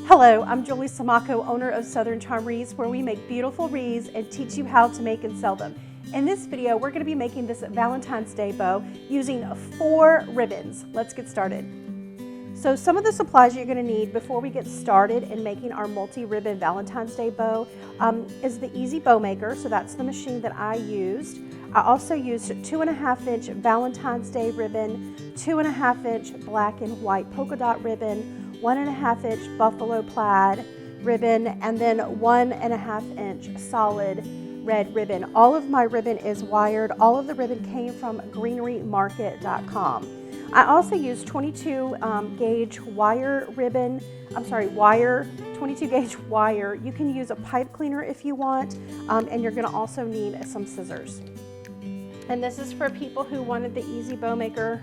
Hello, I'm Julie Samaco, owner of Southern Charm Wreaths, where we make beautiful wreaths and teach you how to make and sell them. In this video, we're going to be making this Valentine's Day bow using 4 ribbons. Let's get started. So some of the supplies you're going to need before we get started in making our multi-ribbon Valentine's Day bow is the Easy Bow Maker. So that's the machine that I used. I also used 2.5-inch Valentine's Day ribbon, 2.5-inch black and white polka dot ribbon, 1.5-inch buffalo plaid ribbon, and then 1.5-inch solid red ribbon. All of my ribbon is wired. All of the ribbon came from greenerymarket.com. I also used 22 gauge wire ribbon, wire, 22 gauge wire. You can use a pipe cleaner if you want, and you're gonna also need some scissors. And this is for people who wanted the Easy Bow Maker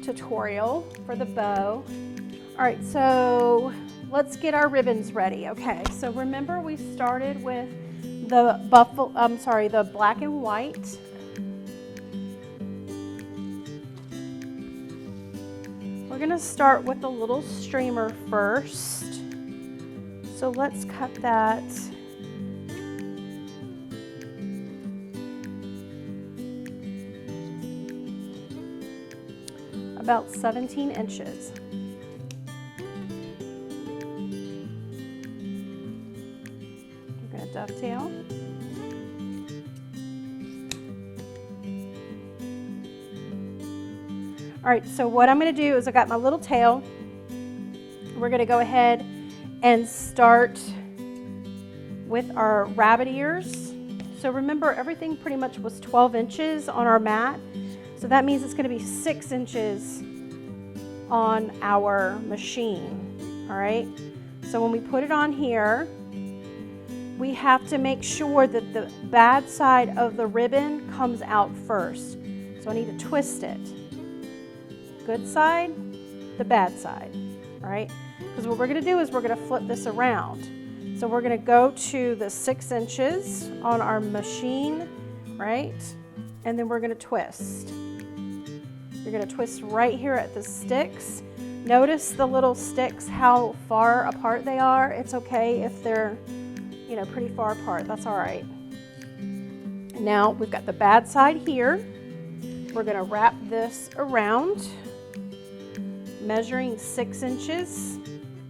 tutorial for the bow. All right, so let's get our ribbons ready. Okay, so remember we started with the the black and white. We're gonna start with the little streamer first. So let's cut that. About 17 inches. We're going to dovetail. All right, so what I'm going to do is I got my little tail. We're going to go ahead and start with our rabbit ears. So remember, everything pretty much was 12 inches on our mat. So that means it's going to be 6 inches on our machine, all right? So when we put it on here, we have to make sure that the bad side of the ribbon comes out first. So I need to twist it. Good side, the bad side, all right? Because what we're going to do is we're going to flip this around. So we're going to go to the 6 inches on our machine, right? And then we're going to twist. You're going to twist right here at the sticks. Notice the little sticks, how far apart they are. It's okay if they're, pretty far apart. That's all right. Now we've got the bad side here. We're going to wrap this around, measuring 6 inches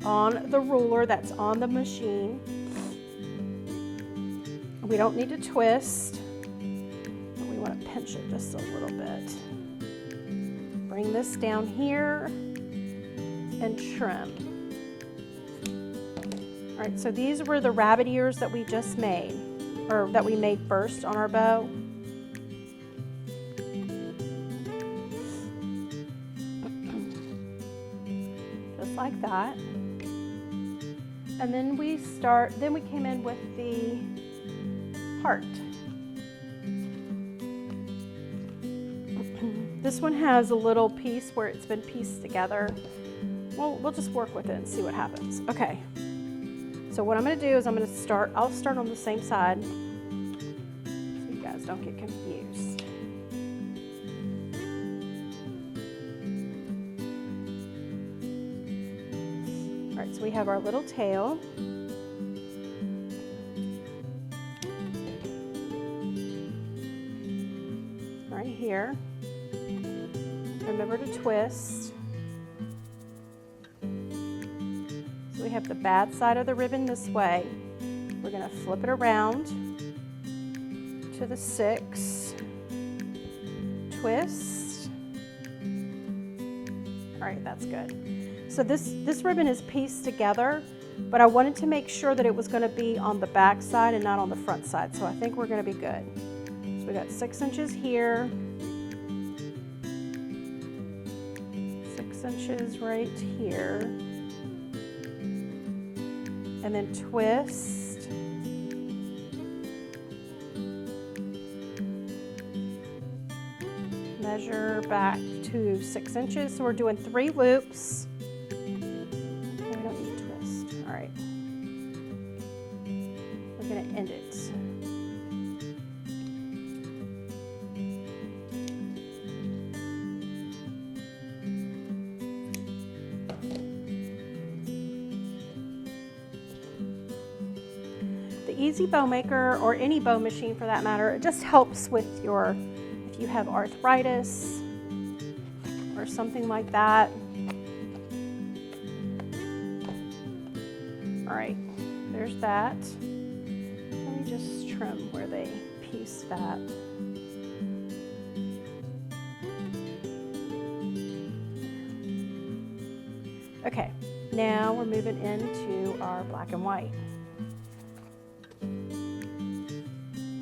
on the ruler that's on the machine. We don't need to twist, but we want to pinch it just a little bit. Bring this down here and trim. All right, so these were the rabbit ears that we just made, or that we made first on our bow. Just like that. And then we came in with the heart. This one has a little piece where it's been pieced together. Well, we'll just work with it and see what happens. Okay. So what I'm going to do is I'll start on the same side so you guys don't get confused. All right, so we have our little tail. Right here. Remember to twist. So we have the bad side of the ribbon this way. We're going to flip it around to the 6. Twist. All right, that's good. So this ribbon is pieced together, but I wanted to make sure that it was going to be on the back side and not on the front side. So I think we're going to be good. So we got 6 inches here. 6 inches right here, and then twist, measure back to 6 inches. So we're doing 3 loops. We don't need to twist. All right, we're going to end it. Easy Bow Maker, or any bow machine for that matter, it just helps with your, if you have arthritis or something like that. All right, there's that. Let me just trim where they pieced that. Okay, now we're moving into our black and white.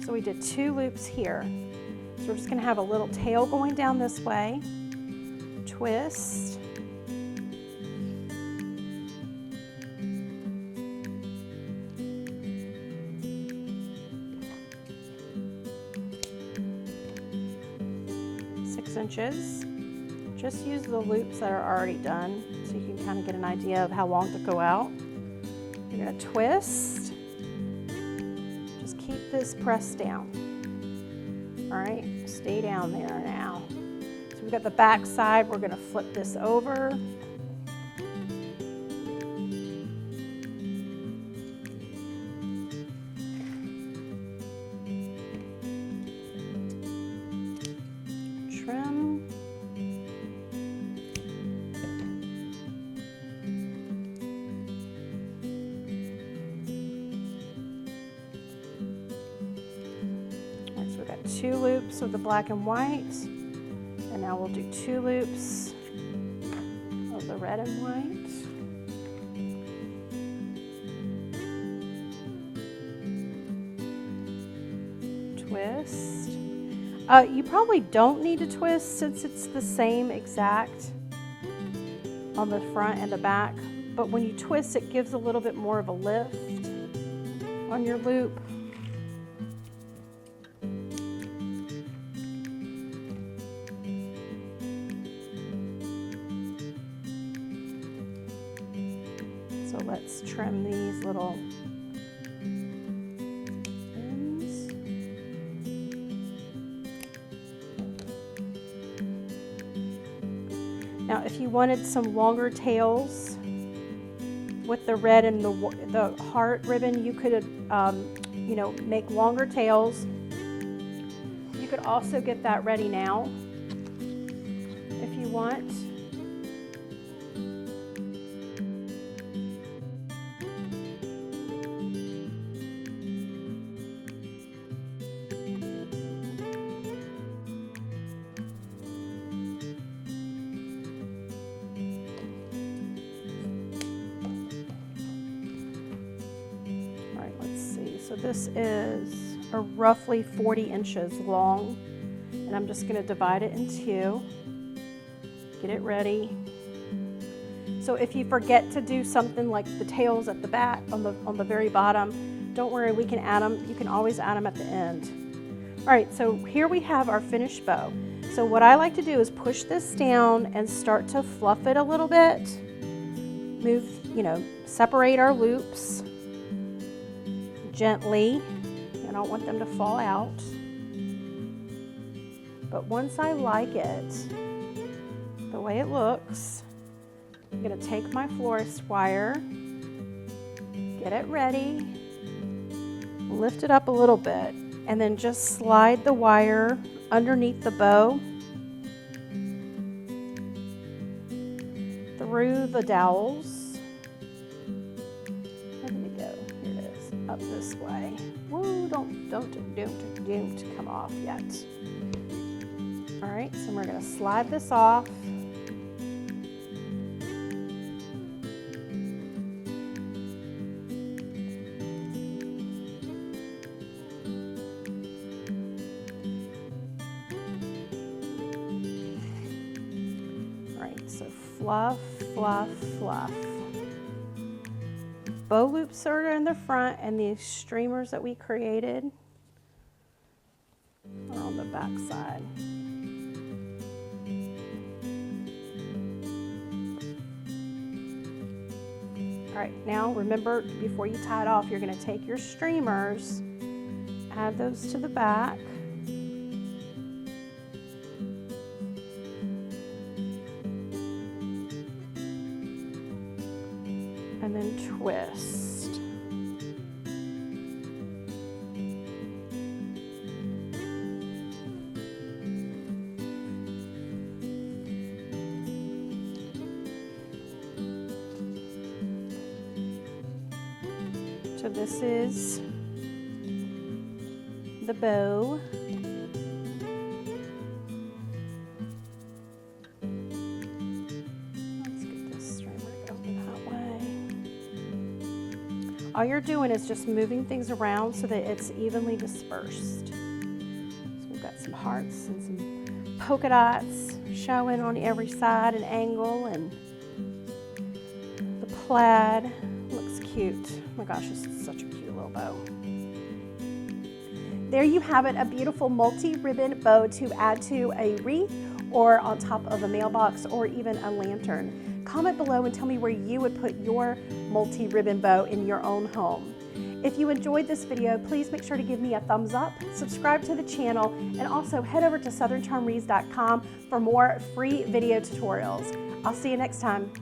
So we did 2 loops here. So we're just going to have a little tail going down this way, twist, inches. Just use the loops that are already done so you can kind of get an idea of how long to go out. You're going to twist. Just keep this pressed down. All right, stay down there now. So we've got the back side. We're going to flip this over. Trim. All right, so we've got 2 loops of the black and white, and now we'll do 2 loops of the red and white. Twist. You probably don't need to twist since it's the same exact on the front and the back, but when you twist it gives a little bit more of a lift on your loop. So let's trim these little ends. Now, if you wanted some longer tails with the red and the heart ribbon, you could, you know, make longer tails. You could also get that ready now if you want. So this is a roughly 40 inches long, and I'm just going to divide it in 2. Get it ready. So if you forget to do something like the tails at the back on the very bottom, don't worry, we can add them. You can always add them at the end. All right, so here we have our finished bow. So what I like to do is push this down and start to fluff it a little bit. Move, you know, separate our loops gently. I don't want them to fall out. But once I like it, the way it looks, I'm going to take my florist wire, get it ready, lift it up a little bit, and then just slide the wire underneath the bow through the dowels. Up this way. Whoa, don't come off yet. All right, so we're going to slide this off. All right, so fluff, fluff, fluff. Bow loops are in the front, and these streamers that we created are on the back side. All right, now remember, before you tie it off, you're going to take your streamers, add those to the back. And then twist. So this is the bow. Let's get this streamer over that way. All you're doing is just moving things around so that it's evenly dispersed. So we've got some hearts and some polka dots showing on every side and angle, and the plaid looks cute. Oh my gosh, this is such a cute little bow. There you have it, a beautiful multi-ribbon bow to add to a wreath or on top of a mailbox or even a lantern. Comment below and tell me where you would put your multi-ribbon bow in your own home. If you enjoyed this video, please make sure to give me a thumbs up, subscribe to the channel, and also head over to southerncharmwreaths.com for more free video tutorials. I'll see you next time.